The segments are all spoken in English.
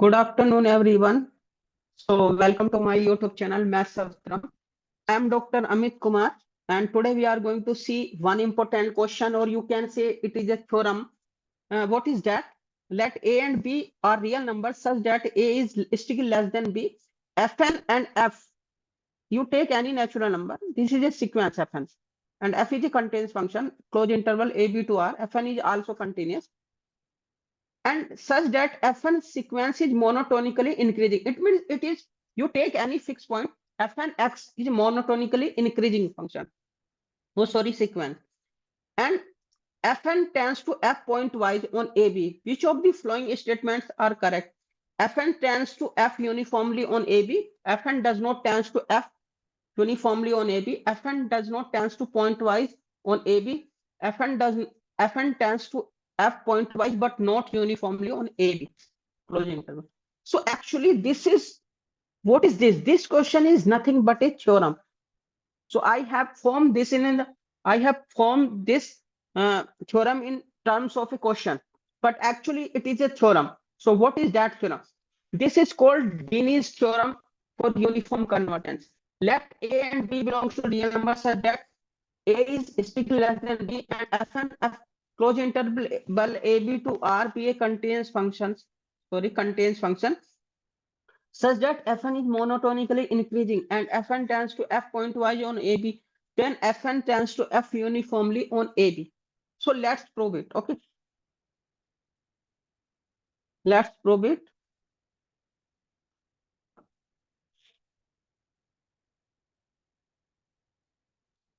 Good afternoon, everyone. So, welcome to my YouTube channel, Maths Avatarm. I am Dr. Amit Kumar, and today we are going to see one important question, or you can say it is a theorem. What is that? Let A and B are real numbers such that A is still less than B. Fn and F. You take any natural number. This is a sequence Fn, and F is a continuous function. Close interval A, B to R. Fn is also continuous. And such that Fn sequence is monotonically increasing. It means it is you take any fixed point, Fn x is monotonically increasing function. Oh, sorry, sequence. And Fn tends to F pointwise on AB. Which of the following statements are correct? Fn tends to F uniformly on AB. Fn does not tends to F uniformly on AB. Fn does not tends to pointwise on AB. Fn tends to F pointwise but not uniformly on AB. Closing interval. So actually, this is what is this? This question is nothing but a theorem. So I have formed this theorem in terms of a question, but actually it is a theorem. So what is that theorem? This is called Dini's theorem for uniform convergence. Let A and B belongs to real numbers such that A is still less than B and F close interval AB to R be a contains function such that Fn is monotonically increasing and Fn tends to F pointwise on AB, then Fn tends to F uniformly on AB. So let's prove it. Okay. Let's prove it.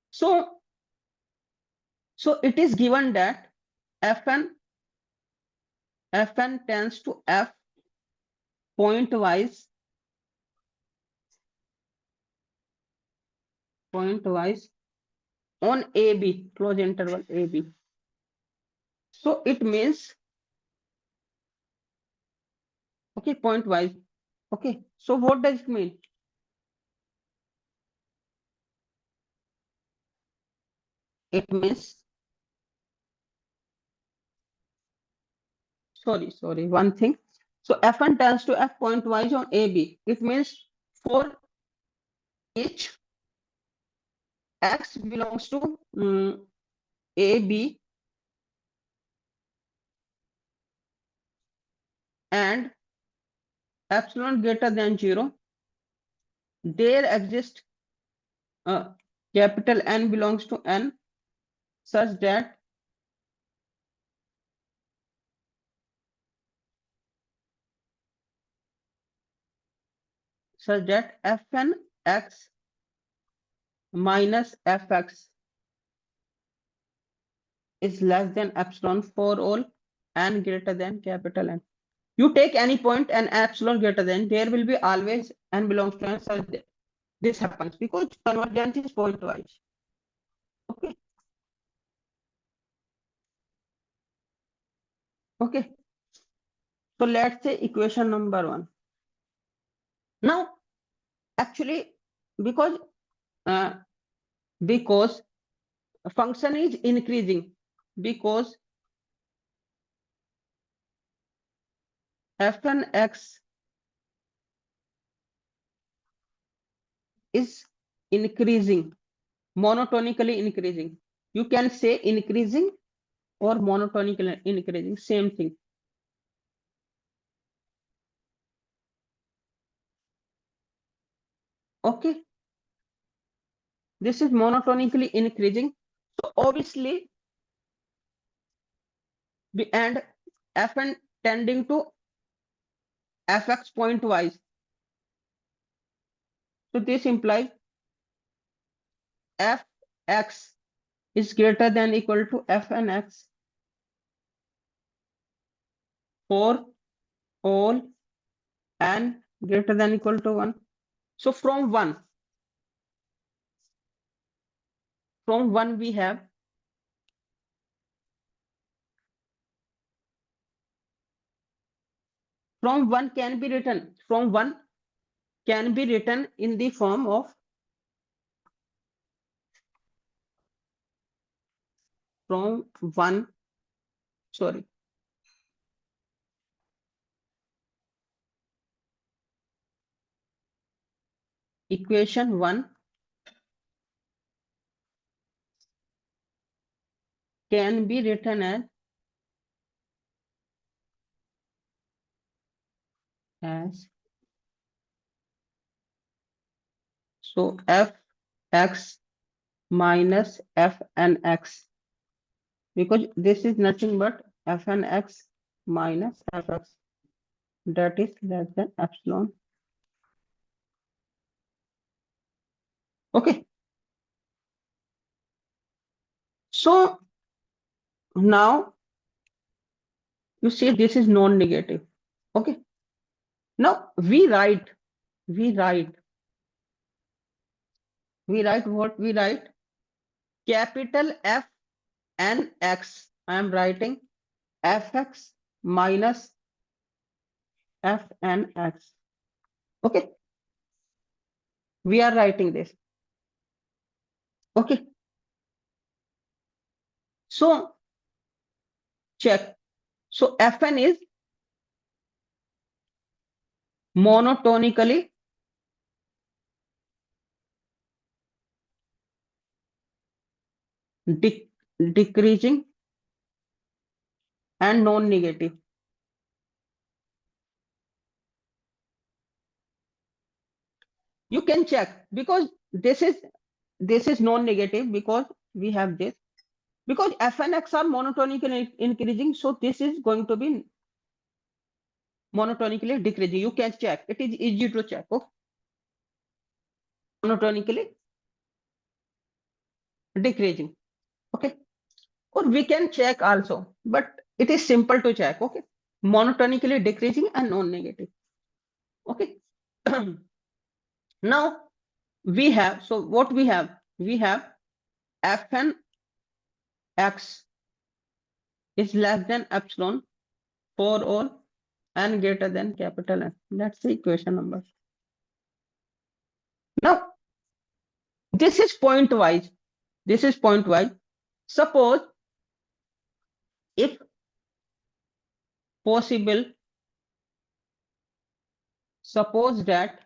So it is given that Fn tends to F pointwise on AB, close interval AB. So it means, okay, pointwise. Okay, so what does it mean? It means, sorry, one thing. So Fn tends to F pointwise on AB. It means for each x belongs to AB and epsilon greater than 0, there exists capital N belongs to N such that Fn x minus Fx is less than epsilon for all N greater than capital N. You take any point and epsilon greater than, there will be always N belongs to N such that this happens because convergence is pointwise. Okay. Okay. So let's say equation number 1. Now, actually, because function is increasing, because Fn x is increasing, monotonically increasing. You can say increasing or monotonically increasing, same thing. Okay. This is monotonically increasing. So obviously, and Fn tending to Fx pointwise. So this implies Fx is greater than equal to Fn x for all n greater than equal to 1. So from 1 we have from 1 can be written in the form of from 1 sorry equation 1 can be written as so fx minus fnx, because this is nothing but fnx minus fx, that is less than epsilon. Okay, so now you see this is non-negative. Okay, now we write what we write, capital F and X. I am writing fx minus f and x. Okay, we are writing this. Okay, so check. So fn is monotonically decreasing and non-negative. You can check because this is non-negative, because we have this, because f and x are monotonically increasing, so this is going to be monotonically decreasing. You can check, it is easy to check. Okay, monotonically decreasing. Okay, or we can check also, but it is simple to check. Okay, monotonically decreasing and non-negative. Okay, now we have, so what we have f and x is less than epsilon for all n greater than capital N. That's the equation number. Now this is point wise. Suppose if possible, suppose that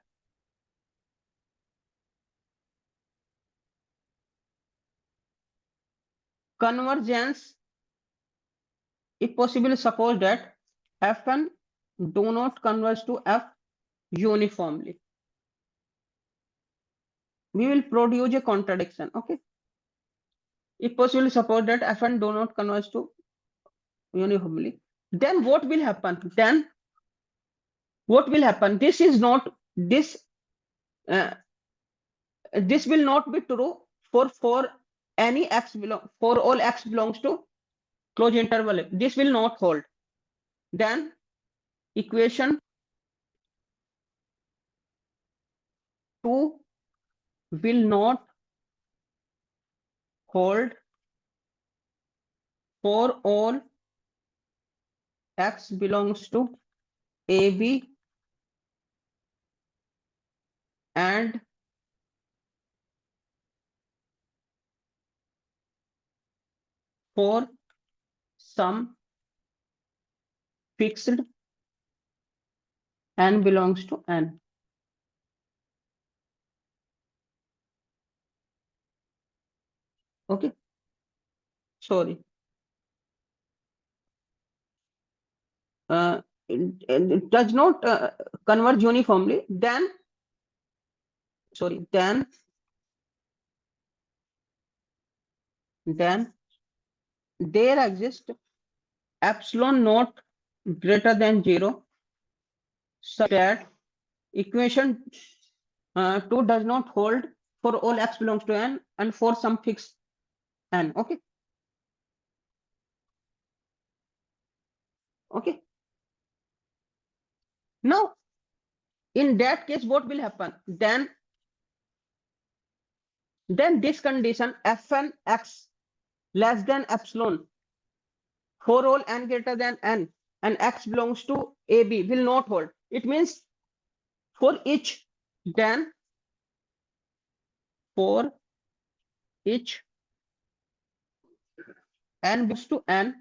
convergence, if possible, suppose that fn do not converge to f uniformly, we will produce a contradiction. Okay, if possible, suppose that fn do not converge to uniformly, then what will happen? This is not this uh, this will not be true for any x belong, for all x belongs to closed interval. This will not hold. Then equation 2 will not hold for all x belongs to AB and for some fixed n belongs to n. Okay, sorry. It does not converge uniformly, then there exists epsilon naught greater than 0, such that equation 2 does not hold for all x belongs to n and for some fixed n. Okay, okay. Now in that case, what will happen? Then this condition fn x less than epsilon for all n greater than n and x belongs to AB will not hold. It means for each, then for each n belongs to n,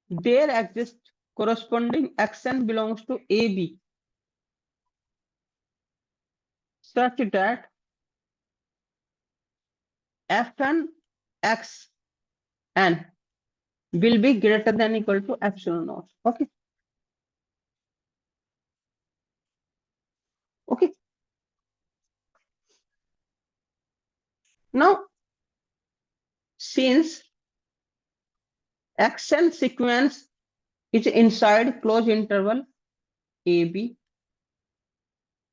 there exists corresponding xn belongs to AB such that Fn x n will be greater than equal to epsilon naught. Okay. Okay. Now, since xn sequence is inside closed interval AB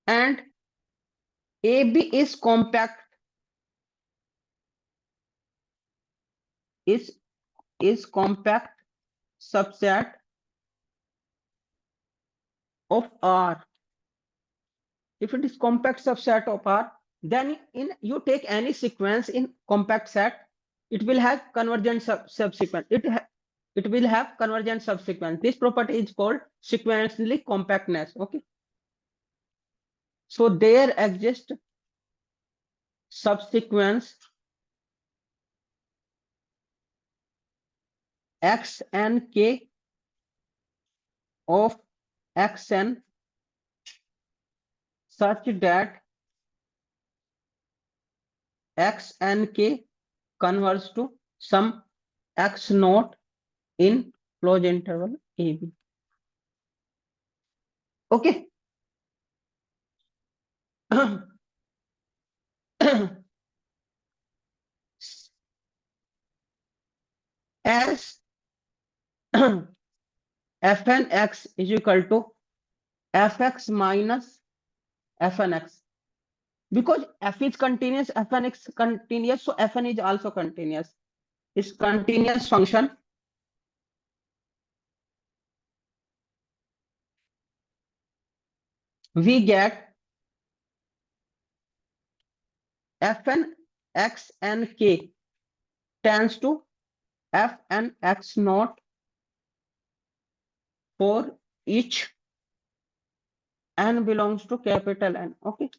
and AB is compact is compact subset of R. If it is compact subset of R, then you take any sequence in compact set, it will have convergent subsequence. It will have convergent subsequence. This property is called sequentially compactness. Okay. So there exists subsequence x and k of xn such that x and k converge to some x naught in closed interval AB. Okay. As fn x is equal to fx minus fn x, because f is continuous, fn x continuous, so fn is also continuous. It's continuous function. We get fn x and k tends to fn x naught for each n belongs to capital N. Okay.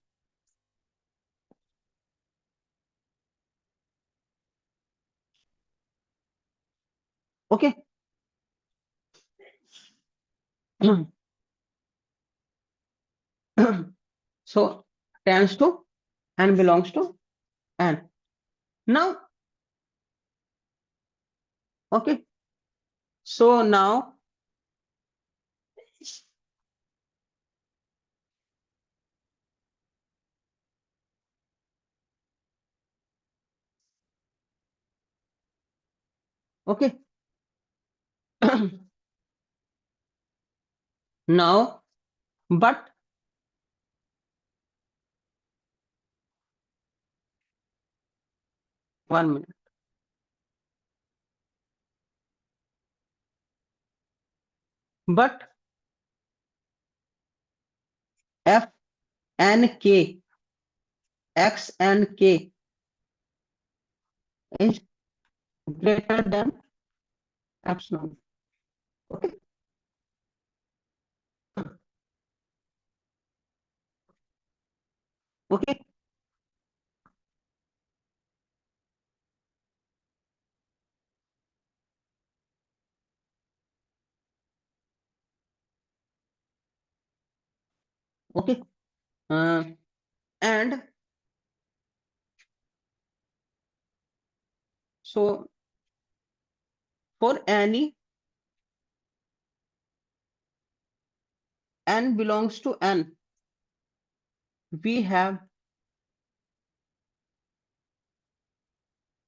Okay. So tends to n belongs to n. Now, okay. So now okay. Now, but one minute. But f and k, x and k is greater than epsilon. Okay. Okay. Okay. And so for any n belongs to n, we have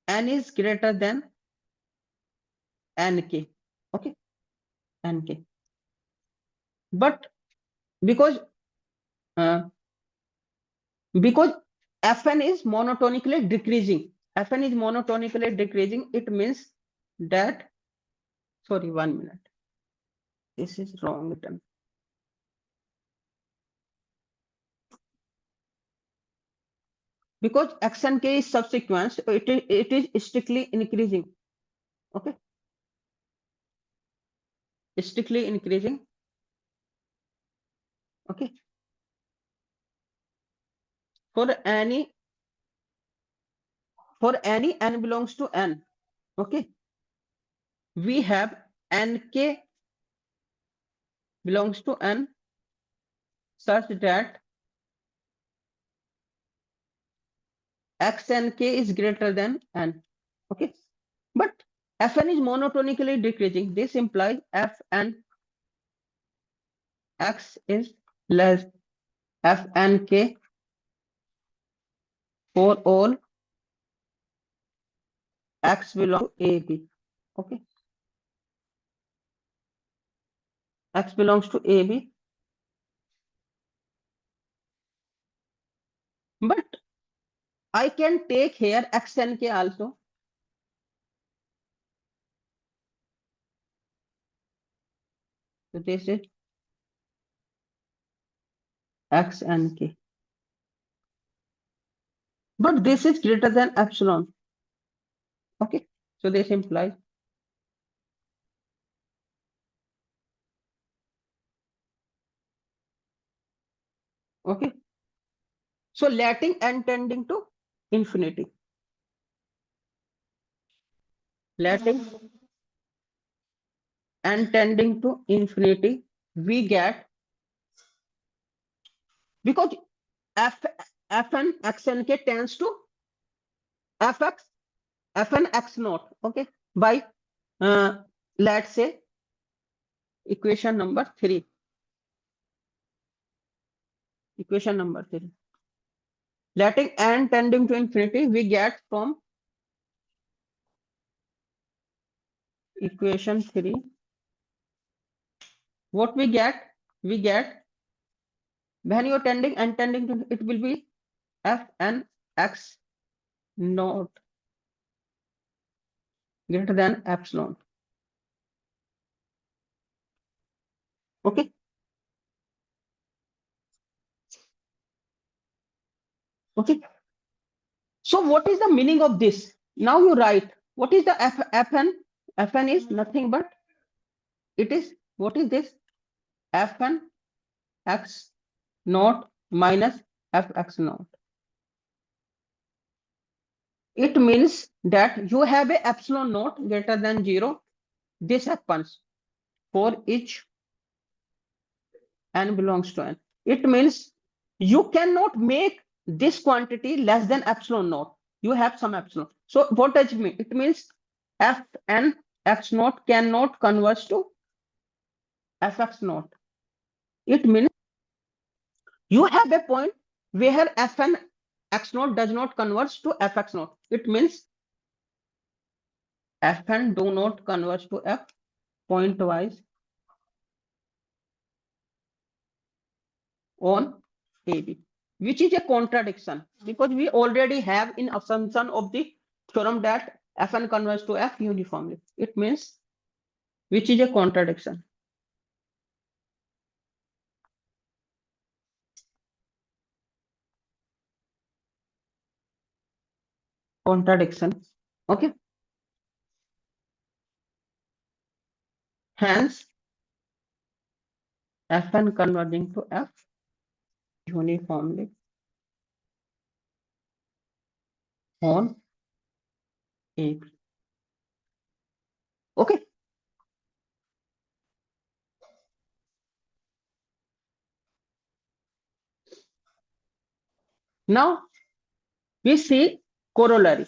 n is greater than nk. Okay. Nk. But because uh, because fn is monotonically decreasing, fn is monotonically decreasing, it means that, sorry, 1 minute, this is wrong written. Because x and k is subsequence, it is strictly increasing. Okay. Strictly increasing. Okay. For any n belongs to n. Okay. We have nk belongs to n such that x and k is greater than n. Okay, but Fn is monotonically decreasing. This implies Fn x is less Fn k for all x belongs to AB. Okay, x belongs to AB. But I can take here x and k also. So this is x and k. But this is greater than epsilon. Okay, so this implies okay. So letting n tending to infinity. Letting n tending to infinity, we get because f fn x n k tends to fx fn x naught. Okay, by let's say equation number 3. Equation number 3. Letting n tending to infinity, we get from equation 3. What we get? We get when you're tending n tending to it will be fn x naught greater than epsilon. Okay. Okay. So what is the meaning of this? Now you write what is the fn? Fn is nothing but it is what is this? Fn x naught minus fx naught. It means that you have a epsilon naught greater than 0. This happens for each n belongs to n. It means you cannot make this quantity less than epsilon naught. You have some epsilon. So what does it mean? It means fn x naught cannot converge to fx naught. It means you have a point where fn x naught does not converge to fx naught. It means fn do not converge to f pointwise on AB, which is a contradiction because we already have in assumption of the theorem that Fn converges to F uniformly. It means which is a contradiction. Contradiction. Okay. Hence, Fn converging to F uniformly on AB. Okay. Now we see corollary.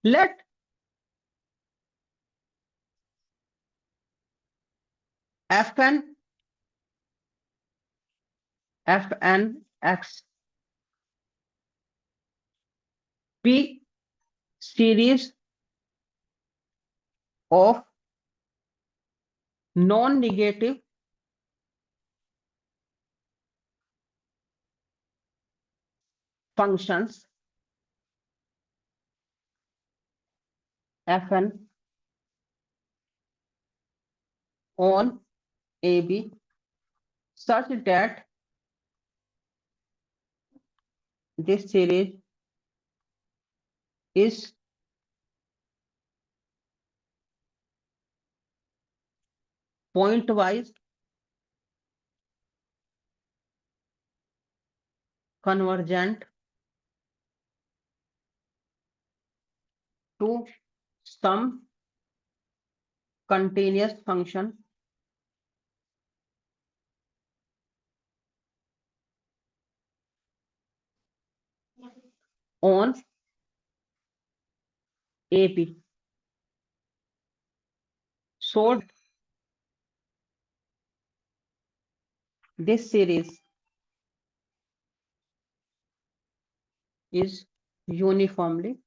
Let Fn x be series of non-negative functions Fn on AB such that this series is pointwise convergent to some continuous function on AB. So this series is uniformly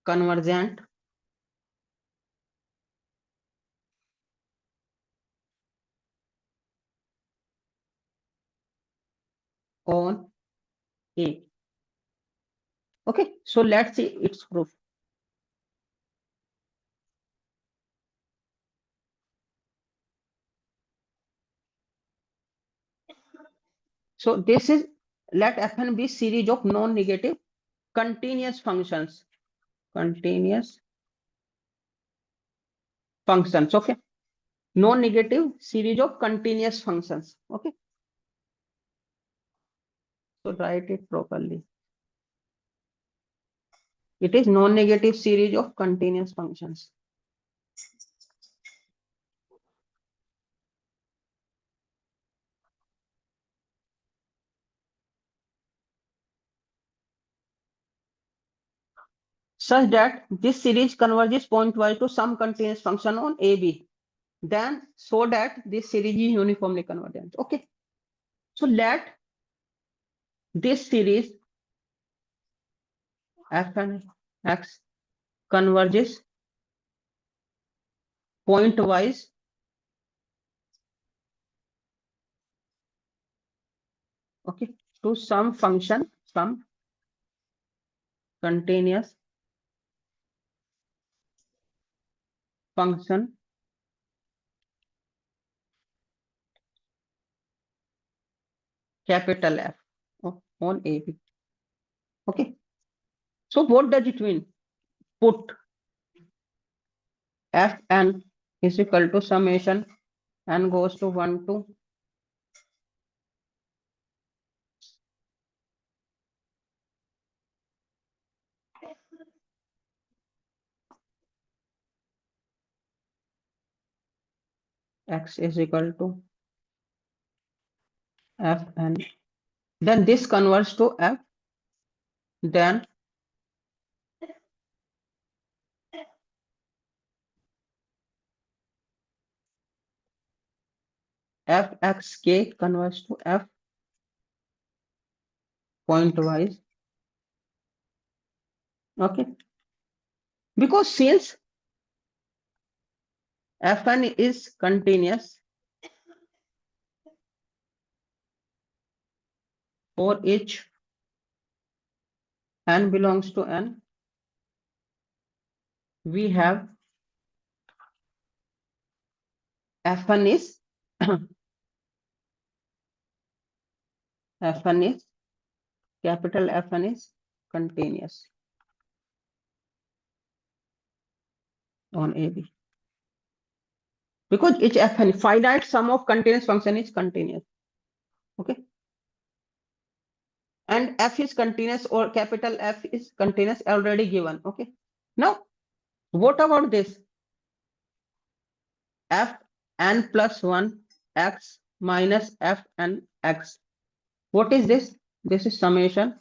convergent on A. Okay, so let's see its proof. So this is, let Fn be series of non-negative continuous functions. Continuous functions, okay. Non-negative series of continuous functions, okay. So write it properly. It is non-negative series of continuous functions. Such that this series converges pointwise to some continuous function on AB. Then so that this series is uniformly convergent. Okay. So let this series f and x converges pointwise okay to some function, some continuous function capital F on AB. Okay. So what does it mean? Put Fn is equal to summation n goes to 1 to x is equal to Fn. Then this converts to F. Then Fxk converts to F pointwise. Okay. Because since Fn is continuous for each n belongs to n, we have Fn is Fn is capital Fn is continuous on AB. Because each Fn finite sum of continuous function is continuous. Okay. And F is continuous or capital F is continuous already given. Okay. Now, what about this? Fn plus 1 x minus Fn x. What is this? This is summation.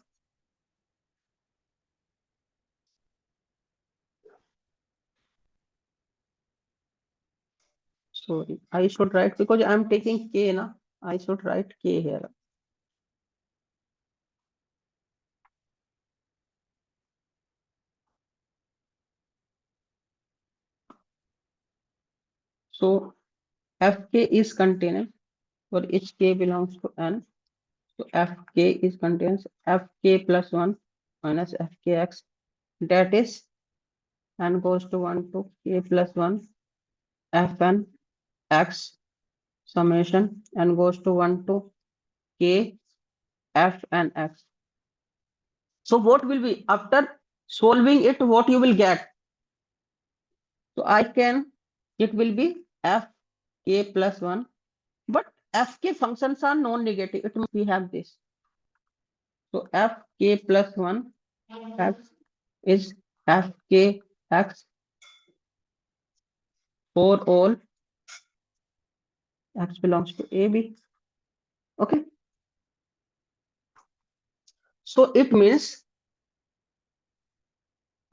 Sorry, I should write because I'm taking k now. I should write k here. So Fk is continuous for each k belongs to n. So Fk is continuous. Fk plus 1 minus Fkx. That is n goes to 1 to k plus 1 Fn x summation n goes to 1 to k Fn x. So what will be after solving it? What you will get? So I can. It will be Fk plus 1. But Fk functions are non-negative. It means we have this. So Fk plus 1 x is Fk x for all x belongs to AB. Okay. So it means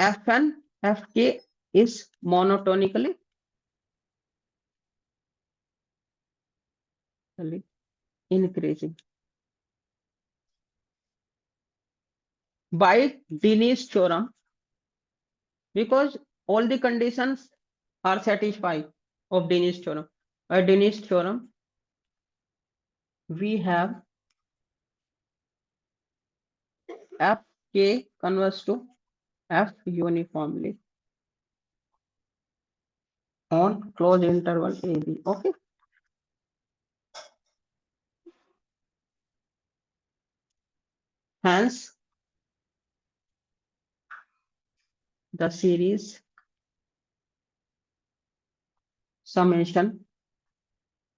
Fn, Fk is monotonically increasing by Dini's theorem, because all the conditions are satisfied of Dini's theorem. By Dini's theorem, we have Fk converges to F uniformly on closed interval AB. Okay. Hence, the series summation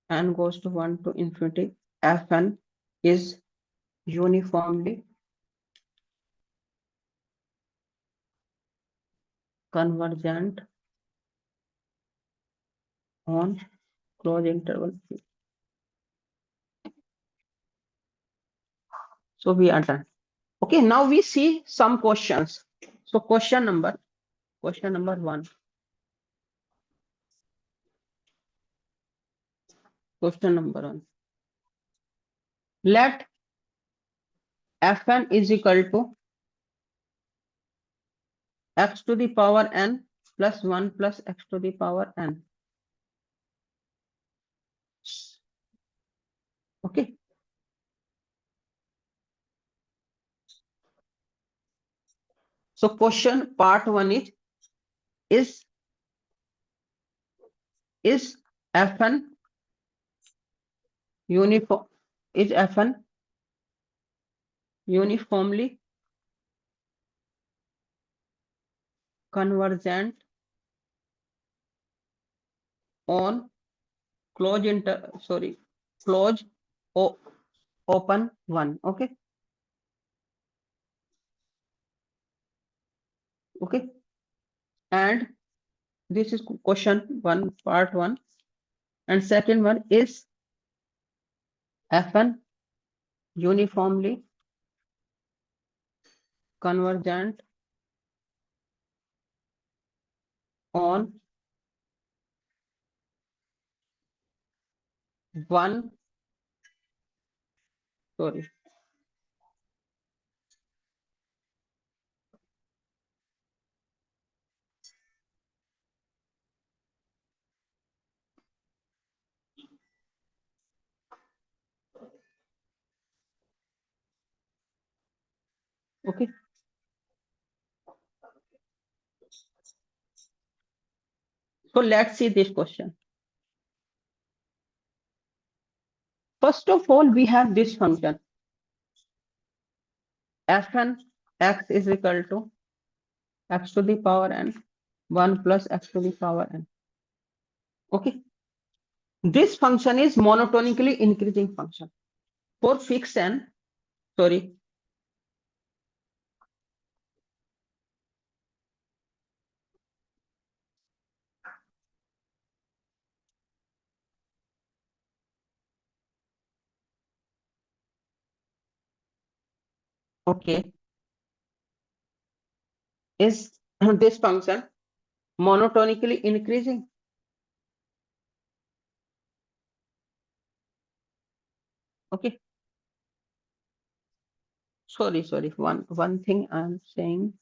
n goes to 1 to infinity Fn is uniformly convergent on closed interval. So we are done. Okay, now we see some questions. So question number one. Question number one. Let Fn is equal to x to the power n plus 1 plus x to the power n. Okay. So question part one is Fn uniform is Fn uniformly convergent on close open one. Okay. Okay. And this is question one, part one. And second one is Fn uniformly convergent on one, sorry, okay. So let's see this question. First of all, we have this function Fn x is equal to x to the power n 1 plus x to the power n. Okay. This function is monotonically increasing function. For fixed n, sorry, okay, is this function monotonically increasing? Okay. Sorry, one thing I'm saying.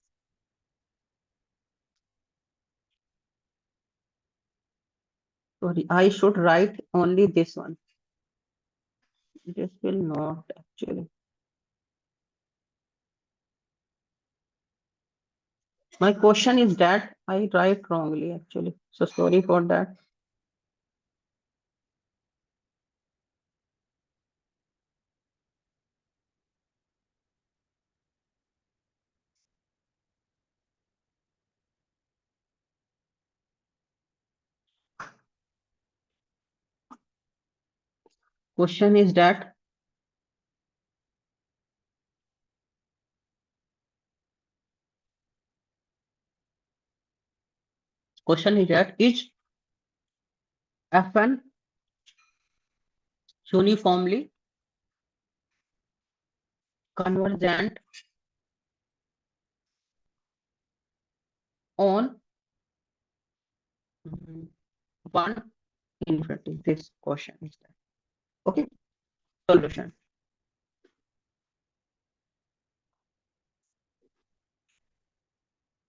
Sorry, I should write only this one. This will not actually. My question is that I write wrongly actually. So sorry for that. Question is that is Fn uniformly convergent on 1 infinity. This question is that. Okay, solution.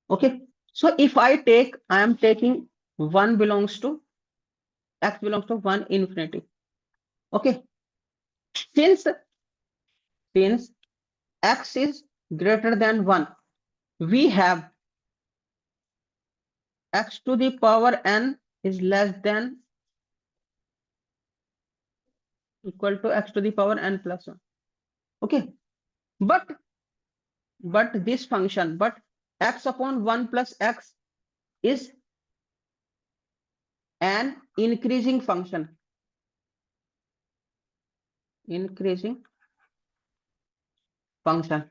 Okay, so if I am taking 1 belongs to x belongs to 1 infinity. Okay, since x is greater than 1, we have x to the power n is less than equal to x to the power n plus 1. Okay, but this function, but x upon 1 plus x is an increasing function. Increasing function.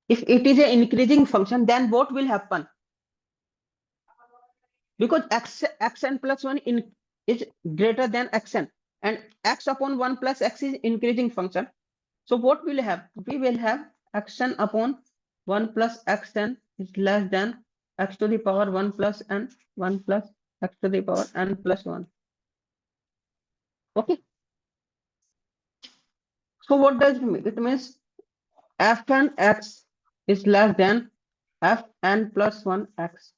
If it is an increasing function, then what will happen? Because xn plus 1 is greater than xn, and x upon 1 plus x is increasing function. So what will have? We will have xn upon 1 plus xn is less than x to the power 1 plus n, 1 plus x to the power n plus 1. Okay. So what does it mean? It means fn x is less than fn plus 1 x.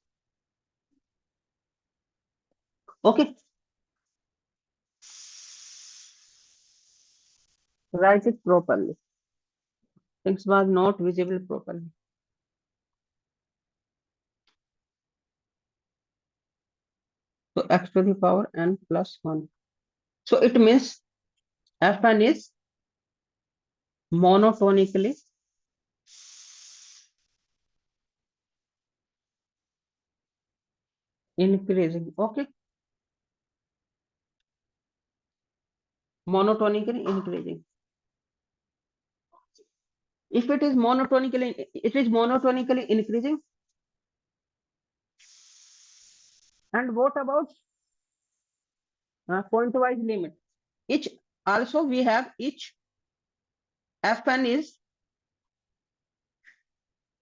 Okay. Write it properly. Things was not visible properly. So x to the power n plus 1. So it means fn is monotonically increasing. Okay. Monotonically increasing. If it is monotonically increasing. And what about point-wise limit? Each also we have each fn is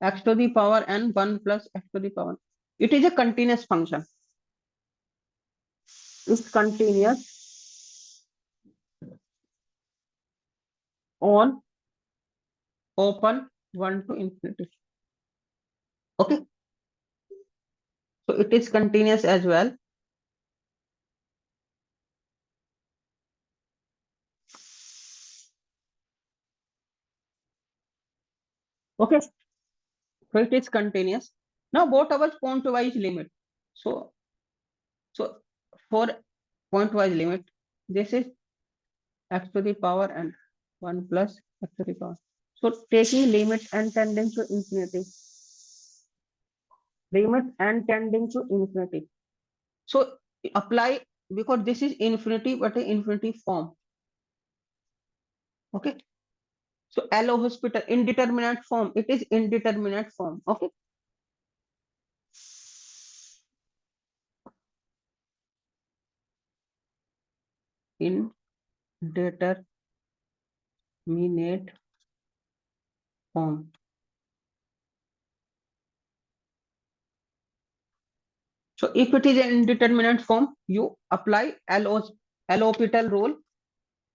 x to the power n 1 plus x to the power. It is a continuous function. It's continuous on open 1 to infinity. Okay. So it is continuous as well. Okay. So it is continuous. Now what about point-wise limit? So for point-wise limit, this is x to the power n 1 plus x to the power. So taking limit and tending to infinity. Limit and tending to infinity. So apply, because this is infinity, but an infinity form. Okay. So L hospital indeterminate form. It is indeterminate form. Okay. Indeterminate form. So if it is an indeterminate form, you apply L'Hospital rule.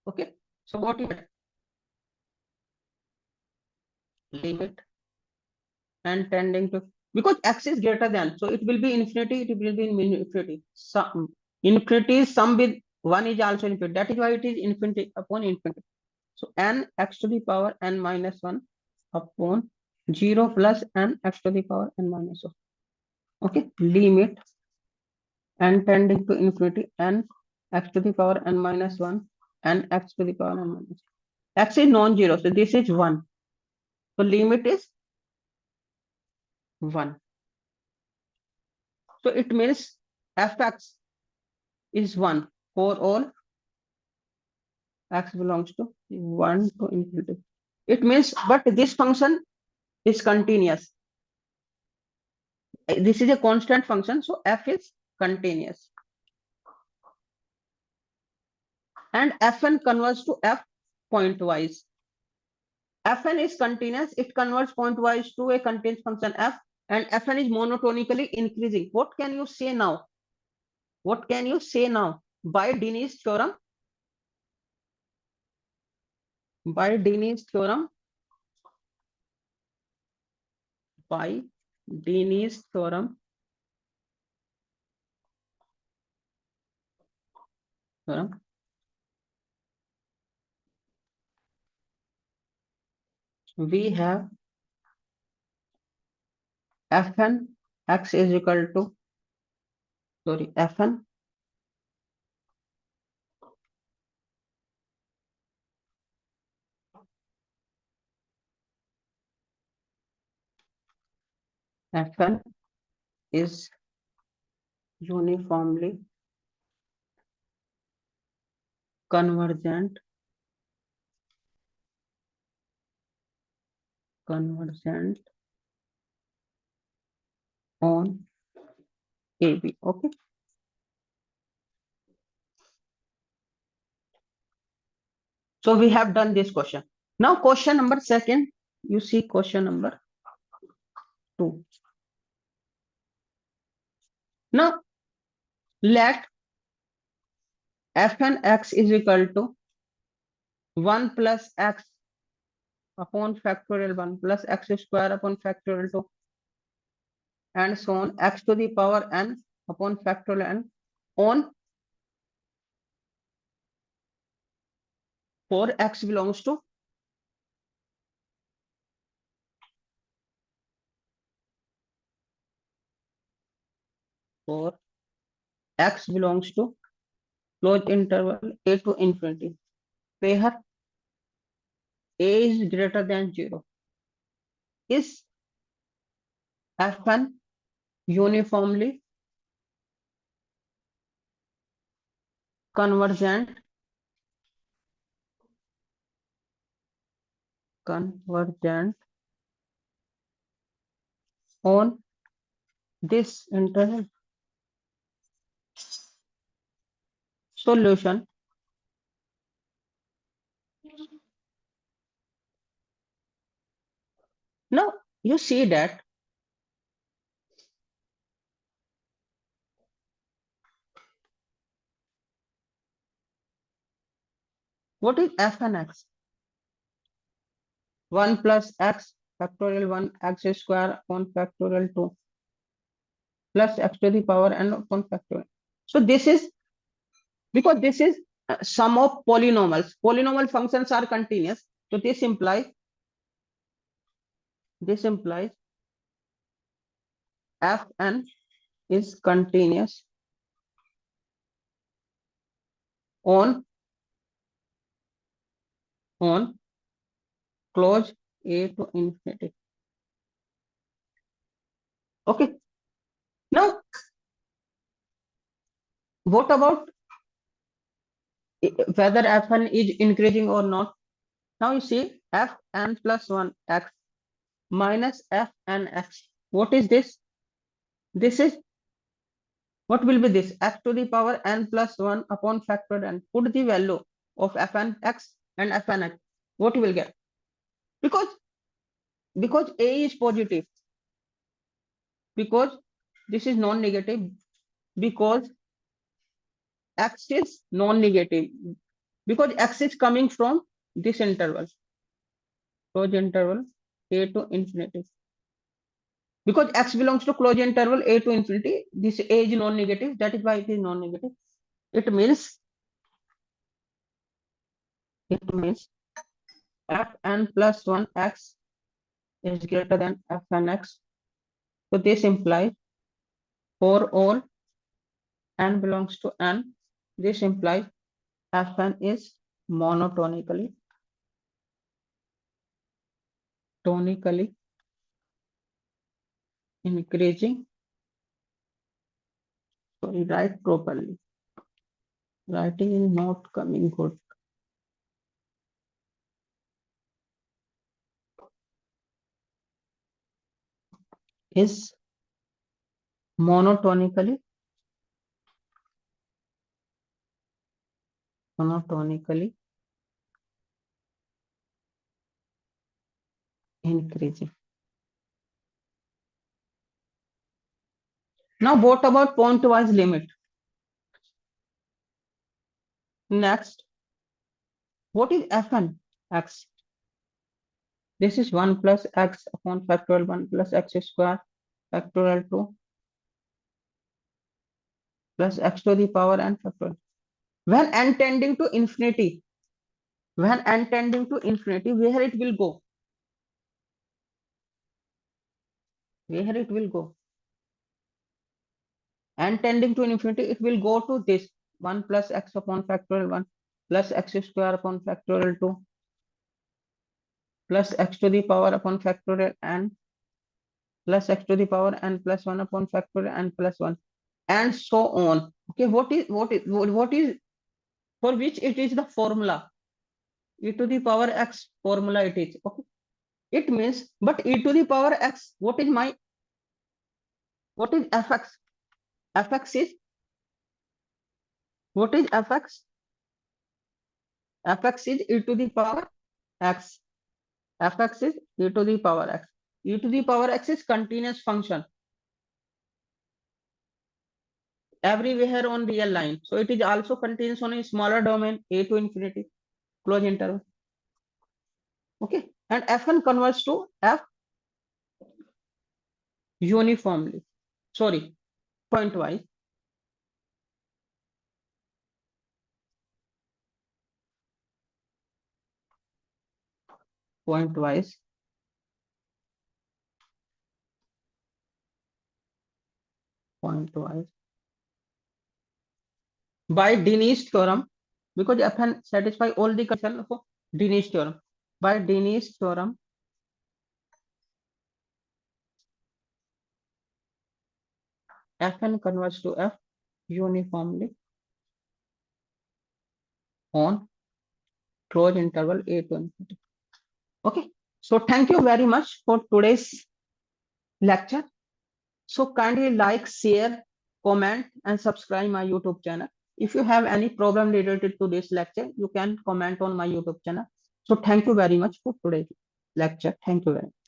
Okay. So what is limit and tending to, because x is greater than, so it will be infinity, it will be infinity. Infinity is sum with 1 is also infinity. That is why it is infinity upon infinity. So n x to the power n minus 1 upon 0 plus n x to the power n minus 1. Okay. Limit n tending to infinity n x to the power n minus 1 and x to the power n minus 1. X is non-zero, so this is 1. So limit is 1. So it means fx is 1 for all x belongs to 1 to infinity. It means, but this function is continuous. This is a constant function, so f is continuous. And fn converts to f pointwise. Fn is continuous, it converts pointwise to a continuous function f, and Fn is monotonically increasing. What can you say now? What can you say now? By Dini's theorem? By Dini's theorem? By Dini's theorem? We have Fn x is equal to, Fn Fn is uniformly convergent on AB. Okay. So we have done this question. Now question number second, you see question number 2. Now let Fn x is equal to 1 plus x upon factorial 1 plus x square upon factorial 2 and so on x to the power n upon factorial n on 4 x belongs to x belongs to closed interval a to infinity, where a is greater than 0. Is Fn uniformly convergent on this interval? Solution. Now you see that what is Fn x? 1 plus x factorial 1 x square upon factorial 2 plus x to the power n upon factorial. So this is because this is sum of polynomials. Polynomial functions are continuous. So this implies Fn is continuous on close a to infinity. Okay. Now, what about whether Fn is increasing or not? Now you see Fn plus 1 x minus Fn x. What is this? This is, what will be this? X to the power n plus 1 upon factor n. Put the value of Fn x and Fn x. What you will get? Because a is positive, because this is non-negative, because x is non-negative, because x is coming from this interval, closed interval a to infinity. Because x belongs to closed interval a to infinity, this a is non-negative, that is why it is non-negative. It means Fn plus 1 x is greater than Fn x. So this implies for all n belongs to n, this implies Fn is monotonically increasing. Sorry, write properly. Writing is not coming good. Is monotonically increasing. Now what about pointwise limit? Next, what is fn? X. This is 1 plus x upon factorial 1 plus x square factorial 2 plus x to the power n factorial. When n tending to infinity, where it will go? Where it will go? N tending to infinity, it will go to this 1 plus x upon factorial 1 plus x square upon factorial 2 plus x to the power upon factorial n plus x to the power n plus 1 upon factorial n plus 1 and so on. Okay, what is for which it is the formula? E to the power x formula it is. Okay, it means, but e to the power x, what is fx? Fx is, what is fx? Fx is e to the power x. Fx is e to the power x. E to the power x is continuous function everywhere on real line. So it is also continuous on a smaller domain, a to infinity, close interval. Okay, and fn converts to f uniformly. Sorry, pointwise. Pointwise. Pointwise. By Dini's theorem, because fn satisfy all the conditions of Dini's theorem. By Dini's theorem, fn converts to f uniformly on closed interval a to infinity. Okay, so thank you very much for today's lecture. So kindly like, share, comment, and subscribe my YouTube channel. If you have any problem related to this lecture, you can comment on my YouTube channel. So thank you very much for today's lecture. Thank you very much.